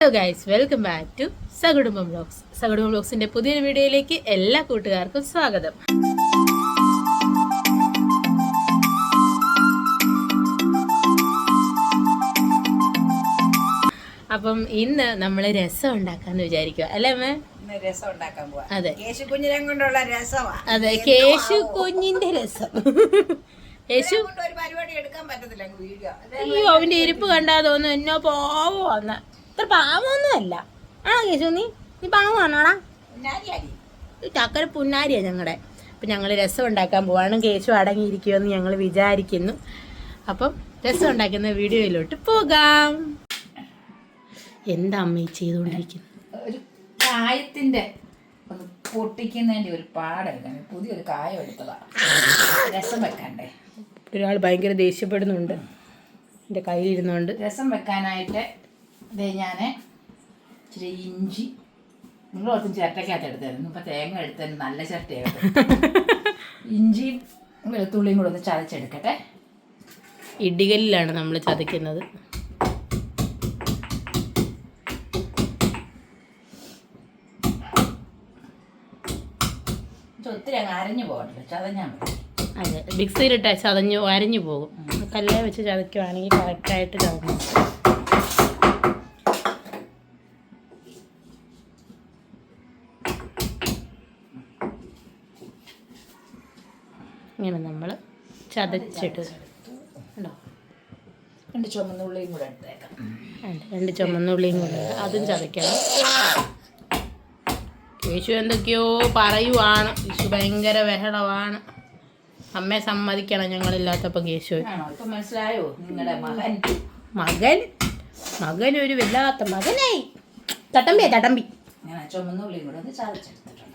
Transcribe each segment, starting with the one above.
Hello guys, welcome back to Sakudumbam vlogs. സകുടുംബം വ്ലോഗ്സിന്റെ പുതിയൊരു വീഡിയോയിലേക്ക് എല്ലാ കൂട്ടുകാർക്കും സ്വാഗതം. അപ്പം ഇന്ന് നമ്മൾ രസം ഉണ്ടാക്കാന്ന് വിചാരിക്കുക അല്ലേ അമ്മേ? രസം ഉണ്ടാക്കാൻ പോവാ. അതെ, കേശു കുഞ്ഞിനെ കൊണ്ടുള്ള രസമാണ്. അതെ, കേശു കുഞ്ഞിന്റെ രസം. കേശു ഒരു പരിപാടി എടുക്കാൻ പറ്റത്തില്ല വീഡിയോ. അയ്യോ, അവന്റെ ഇരിപ്പ് കണ്ടാ തോന്നുന്നു എന്നോ പാവമാന്ന്. ഇത്ര പാവമൊന്നും അല്ല. ആണോ കേശു? നീ പാവമാണോടാ? ചക്കര പുന്നാരിയാ ഞങ്ങളുടെ. അപ്പം ഞങ്ങൾ രസം ഉണ്ടാക്കാൻ പോവാണ്. കേശു അടങ്ങിയിരിക്കുമെന്ന് ഞങ്ങൾ വിചാരിക്കുന്നു. അപ്പം രസം ഉണ്ടാക്കുന്ന വീഡിയോയിലോട്ട് പോകാം. എന്താ അമ്മ ചെയ്തുകൊണ്ടിരിക്കുന്നത്? ഒരു കായത്തിന്റെ ഒന്ന് പൊട്ടിക്കുന്നതിന്റെ ഒരു പാടെടുക്കാൻ പുതിയൊരു കായം എടുത്തതാണ്. രസം വെക്കണ്ടേ? ഒരാൾ ഭയങ്കര ദേഷ്യപ്പെടുന്നുണ്ട് എൻ്റെ കയ്യിലിരുന്നുകൊണ്ട്. രസം വെക്കാനായിട്ട് ഇതേ ഞാൻ ഇച്ചിരി ഇഞ്ചി, നിങ്ങളൊത്തും ചിരട്ടക്കകത്ത് എടുത്തായിരുന്നു. ഇപ്പം തേങ്ങ എടുത്തതിന് നല്ല ചിരട്ടയായിട്ട് ഇഞ്ചിയും വെളുത്തുള്ളിയും കൂടെ ഒന്ന് ചതച്ചെടുക്കട്ടെ. ഇടികല്ലിലാണ് നമ്മൾ ചതയ്ക്കുന്നത്. ഒത്തിരി അങ്ങ് അരഞ്ഞു പോകട്ടില്ല, ചതഞ്ഞാൽ മതി. അതെ, മിക്സിയിലിട്ട് ചതഞ്ഞു അരഞ്ഞു പോകും. കല്ലേ വെച്ച് ചതയ്ക്കുവാണെങ്കിൽ കറക്റ്റായിട്ട് ചതഞ്ഞു. ഇങ്ങനെ നമ്മൾ ചതച്ചിട്ട് ഉണ്ടോ? രണ്ട് ചുമന്നുള്ളിയും കൂടെ എടുത്തേക്കാം. രണ്ട് ചുമന്നുള്ളിയും കൂടെ അതും ചതയ്ക്കണം. കേശു എന്തൊക്കെയോ പറയുവാണ്. കേശു ഭയങ്കര ബഹളമാണ്. അമ്മയെ സമ്മതിക്കണം ഞങ്ങളില്ലാത്തപ്പോൾ കേശു. ഇപ്പം മനസ്സിലായോ? നിങ്ങളുടെ മകൻ ഒരു വല്ലാത്ത മകനായി. തട്ടമ്പി ഞാൻ ചുമന്നുള്ളിയും കൂടെ ഒന്ന് ചതച്ചെടുത്തിട്ടുണ്ട്.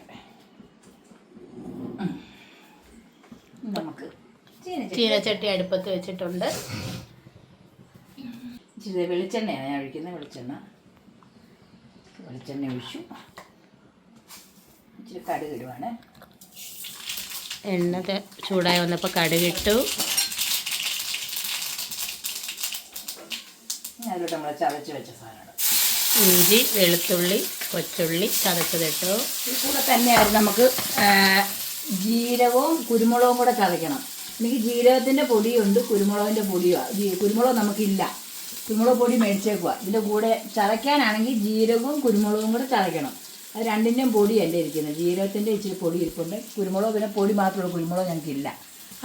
നമുക്ക് ചീനച്ചട്ടി അടുപ്പത്ത് വെച്ചിട്ടുണ്ട്. ഇച്ചിരി വെളിച്ചെണ്ണയാണ് ഞാൻ ഒഴിക്കുന്നത്. വെളിച്ചെണ്ണ ഒഴിച്ചു. ഇച്ചിരി കടുക് ഇടുവാണ്. എണ്ണ ചൂടായി വന്നപ്പോൾ കടുകിട്ടു. അതിലോട്ട് നമ്മൾ ചതച്ച് വെച്ച സാധനം ഇഞ്ചി, വെളുത്തുള്ളി, കൊച്ചുള്ളി ചതച്ചതിട്ടു. ഇത് കൂടെ തന്നെയായിരുന്നു നമുക്ക് ജീരകവും കുരുമുളകും കൂടെ ചതയ്ക്കണം. എനിക്ക് ജീരകത്തിൻ്റെ പൊടിയുണ്ട്, കുരുമുളകിൻ്റെ പൊടിയാണ്. കുരുമുളക് നമുക്കില്ല, കുരുമുളക് പൊടി മേടിച്ചേക്കുക. ഇതിൻ്റെ കൂടെ ചതയ്ക്കാനാണെങ്കിൽ ജീരകവും കുരുമുളകും കൂടെ ചതയ്ക്കണം. അത് രണ്ടിൻ്റെയും പൊടിയല്ലേ ഇരിക്കുന്നത്. ജീരകത്തിൻ്റെ ഇച്ചിരി പൊടി ഇരിപ്പുണ്ട്, കുരുമുളക് പിന്നെ പൊടി മാത്രമുള്ള കുരുമുളക് ഞങ്ങൾക്കില്ല.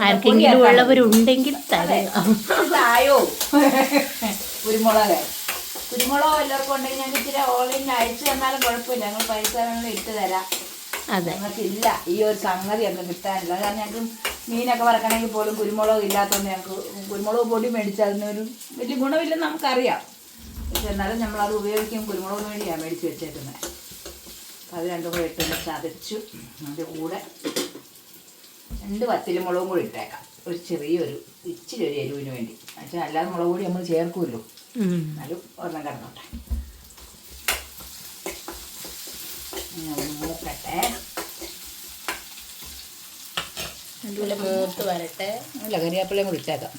ആർക്കെങ്കിലും ഉള്ളവരുണ്ടെങ്കിൽ തായോ കുരുമുളക് എല്ലാവർക്കും ഉണ്ടെങ്കിൽ ഞങ്ങൾക്ക് ഇച്ചിരി ഓൺലൈനിൽ അയച്ചു തന്നാലും കുഴപ്പമില്ല. ഞങ്ങൾ പൈസ വേണമെങ്കിൽ ഇട്ട് തരാം. അതെ, ഞങ്ങൾക്കില്ല ഈ ഒരു സംഗതി ഞങ്ങൾക്ക് കിട്ടാനില്ല. കാരണം ഞങ്ങൾക്ക് മീനൊക്കെ വറക്കണമെങ്കിൽ പോലും കുരുമുളക് ഇല്ലാത്തതുകൊണ്ട് ഞങ്ങൾക്ക് കുരുമുളക് പൊടി മേടിച്ചാൽ അതിനൊരു വലിയ ഗുണമില്ലെന്ന് നമുക്കറിയാം. പക്ഷെ എന്നാലും നമ്മളത് ഉപയോഗിക്കും. കുരുമുളക് വേണ്ടിയാണ് മേടിച്ച് വെച്ചേക്കുന്നത്. അത് രണ്ടും കൂടെ ഇട്ടൊന്ന് ചതച്ചു. അതിൻ്റെ കൂടെ 2 വറ്റൽമുളകും കൂടി ഇട്ടേക്കാം. ഒരു ചെറിയൊരു ഇച്ചിരി ഒരു എരിവിന് വേണ്ടി. പക്ഷേ അല്ലാതെ മുളക് പൊടി നമ്മൾ ചേർക്കുമല്ലോ, എന്നാലും ഒരെണ്ണം കിടന്നോട്ടെ. മൂക്കട്ടെ, അതുപോലെ മൂത്ത് വരട്ടെ. അല്ല, കരിയാപ്പിലയും കൂടി ഇട്ടേക്കാം.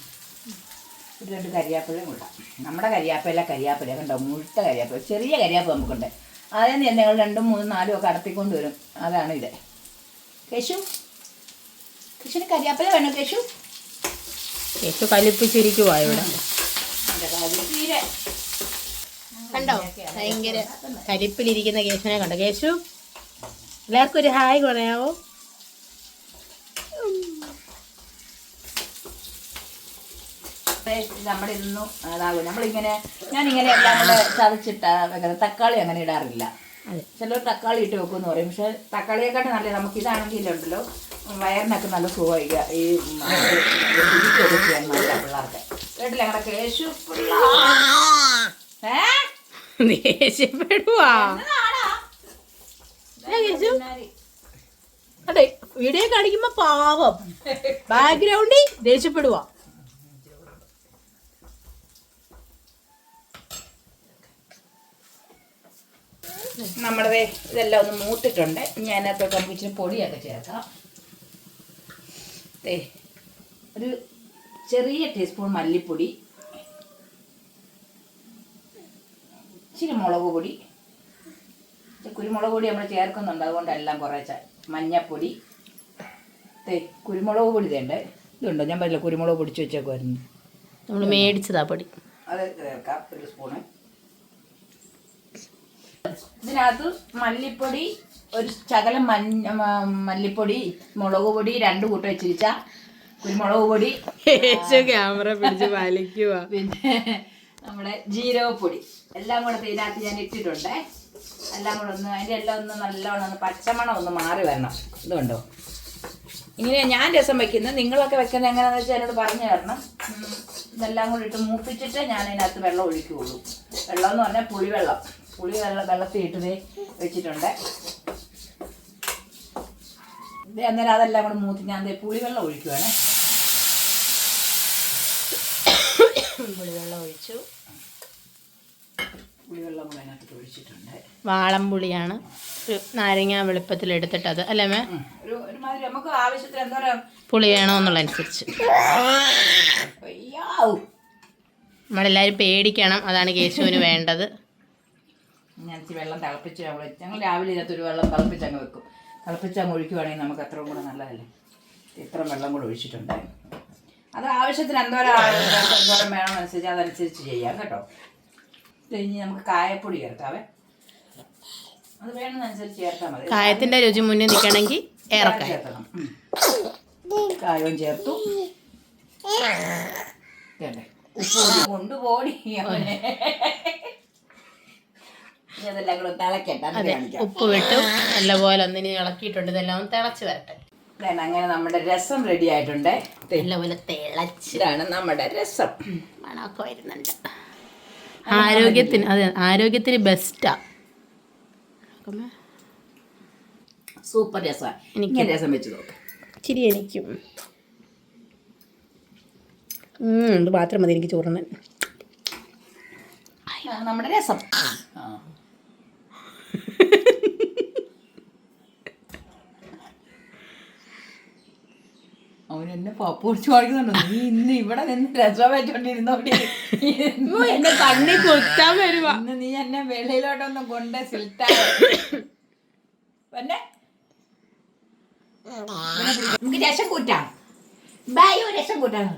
ഒരു 2 കരിയാപ്പിലയും കൂടാം. നമ്മുടെ കരിയാപ്പില കണ്ടോ? മുഴുത്ത കരിയാപ്പില, ചെറിയ കരിയാപ്പ് നമുക്കുണ്ട്. അതേ ഞങ്ങൾ 2, 3, 4 ഒക്കെ അടത്തിക്കൊണ്ട് വരും. അതാണ് ഇത്. കേശുവിന് കരിയാപ്പില വേണോ? കേശു കലിപ്പിച്ചിരിക്കുവാ ഇവിടെ. തീരെ കണ്ടോ? ഭയങ്കര കരിപ്പിലിരിക്കുന്ന കേശുവിനെ കണ്ടോ? കേശു, എല്ലാവർക്കും ഒരു ഹായ് പറയാവോ? നമ്മളിതൊന്നും അതാകും. ഞാനിങ്ങനെ എല്ലാം കൂടെ ചതച്ചിട്ടാ വെക്കുന്നത്. തക്കാളി അങ്ങനെ ഇടാറില്ല. ചിലർ തക്കാളി ഇട്ട് വെക്കുമെന്ന് പറയും. പക്ഷെ തക്കാളിയെക്കാട്ട് നല്ല നമുക്കിതാണെങ്കിലുണ്ടല്ലോ വയറിനൊക്കെ നല്ല സുഖമായിക്കുക. ഈ ചെയ്യാൻ നല്ല പിള്ളേർക്ക് കേട്ടില്ല. ഞങ്ങളുടെ കേശു ദേഷ്യപ്പെടുവാ. അതെ, വീഡിയോ കാണിക്കുമ്പോ പാവം, ബാക്ക്ഗ്രൗണ്ടിൽ ദേഷ്യപ്പെടുവാ. നമ്മുടെ ഇതെല്ലാം ഒന്ന് മൂത്തിട്ടുണ്ട്. ഞാൻ അതിനകത്തോട്ട് നമുക്ക് ഇച്ചിരി പൊടിയൊക്കെ ചേർക്കാം. ഒരു ചെറിയ ടീസ്പൂൺ മല്ലിപ്പൊടി, ഇച്ചിരി മുളക് പൊടി, കുരുമുളക് പൊടി നമ്മൾ ചേർക്കുന്നുണ്ട്, അതുകൊണ്ട് എല്ലാം കുറേശ്ശെ. മഞ്ഞപ്പൊടി, കുരുമുളക് പൊടി തേണ്ട ഇതുണ്ടോ, ഞാൻ പറഞ്ഞില്ല കുരുമുളക് പൊടിച്ച് വെച്ചേക്കുമായിരുന്നു, നമ്മൾ മേടിച്ചതാ പൊടി, അത് ചേർക്കാം 1 സ്പൂണ്. ഇതിനകത്ത് മല്ലിപ്പൊടി, ഒരു ശകലം മല്ലിപ്പൊടി, മുളക് പൊടി 2 കൂട്ടം വെച്ചിരിച്ച, കുരുമുളക് പൊടി, ക്യാമറ പിടിച്ച് വലിക്കുക, പിന്നെ നമ്മുടെ ജീരകപ്പൊടി എല്ലാം കൂടെ ഇതിനകത്ത് ഞാൻ ഇട്ടിട്ടുണ്ട്. എല്ലാം കൂടെ ഒന്ന് അതിൻ്റെ എല്ലാം ഒന്ന് നല്ലോണം ഒന്ന് പച്ചമണം ഒന്ന് മാറി വരണം. ഇതുണ്ടോ, ഇങ്ങനെ ഞാൻ രസം വെക്കുന്നത്. നിങ്ങളൊക്കെ വെക്കുന്നത് എങ്ങനെയാണെന്ന് വെച്ചാൽ എന്നോട് പറഞ്ഞു തരണം. ഇതെല്ലാം കൂടി ഇട്ട് മൂപ്പിച്ചിട്ട് ഞാൻ അതിനകത്ത് വെള്ളം ഒഴിക്കുകയുള്ളൂ. വെള്ളം എന്ന് പറഞ്ഞാൽ പുളിവെള്ളം, വെള്ളത്തിൽ ഇട്ടത് വെച്ചിട്ടുണ്ട്. ഇത് അന്നേരം അതെല്ലാം കൂടെ മൂത്തി ഞാൻ പുളിവെള്ളം ഒഴിക്കുവാണ്. പുളിവെള്ളം ഒഴിച്ചു, പുളിവെള്ളം കൂടെ അതിനകത്ത് ഒഴിച്ചിട്ടുണ്ട്. വാളംപുളിയാണ്, നാരങ്ങ വെളുപ്പത്തിൽ എടുത്തിട്ടത് അല്ലേ മേ? ഒരുമാതിരി നമുക്ക് ആവശ്യത്തിന് എന്തോരം പുളി വേണോ എന്നുള്ളതനുസരിച്ച്. നമ്മളെല്ലാവരും പേടിക്കണം, അതാണ് കേശുവിന് വേണ്ടത്. ഞാൻ ഇച്ചിരി വെള്ളം തിളപ്പിച്ച് ഞങ്ങൾ രാവിലെ ഇതിനകത്തൊരു വെള്ളം തിളപ്പിച്ച് അങ്ങ് വെക്കും. തിളപ്പിച്ച് അങ്ങ് ഒഴിക്കുവാണെങ്കിൽ നമുക്ക് അത്രയും കൂടെ നല്ലതല്ലേ. ഇത്ര വെള്ളം കൂടെ ഒഴിച്ചിട്ടുണ്ട്. അത് ആവശ്യത്തിന് എന്തോരം വേണമെന്നനുസരിച്ച് അതനുസരിച്ച് ചെയ്യാം കേട്ടോ. കഴിഞ്ഞ് നമുക്ക് കായപ്പൊടി ചേർക്കാവേ, അത് വേണമെന്നനുസരിച്ച് ചേർത്താൽ മതി. കായത്തിന്റെ രുചി മുന്നിൽ നിൽക്കണമെങ്കിൽ ഏറെക്കായ ചേർക്കണം. കായവും ചേർത്തു. ഉപ്പ് കൊണ്ടുപോടി അവനെ. ഇതെല്ലാം കൂടെ തിളക്കട്ടെ. ഉപ്പ് വിട്ടു നല്ലപോലെ ഒന്നിനി ഇളക്കിയിട്ടുണ്ട്. ഇതെല്ലാം ഒന്ന് തിളച്ച് വരട്ടെ. അങ്ങനെ നമ്മുടെ രസം റെഡി ആയിട്ടുണ്ട്. നല്ലപോലെ തിളച്ചിലാണ് നമ്മുടെ രസം. മണമൊക്കെ വരുന്നുണ്ട്. ആരോഗ്യത്തിന്, അതെ, ആരോഗ്യത്തിന് ബെസ്റ്റാ. സൂപ്പർ രസമാണ്. എനിക്ക് രസം വെച്ച് നോക്കാം. ഇച്ചിരി എനിക്കും ഇത് മാത്രം മതി എനിക്ക് ചോറിന്. നമ്മുടെ രസം അവൻ എന്നെ പപ്പ ഒടിച്ചു കാണിക്കുന്നുണ്ടോ? നീ ഇന്ന് ഇവിടെ നിന്ന് രസം വെച്ചോണ്ടിരുന്നോണ്ടി എന്നെ കണ്ണി കൊത്താൻ വരുവാ. ഇന്ന് നീ എന്നെ വെളിയിലോട്ടൊന്നും കൊണ്ട് സിൽട്ടാ പിന്നെ നമുക്ക് രസം കൂട്ടാം. രസം കൂട്ടാം.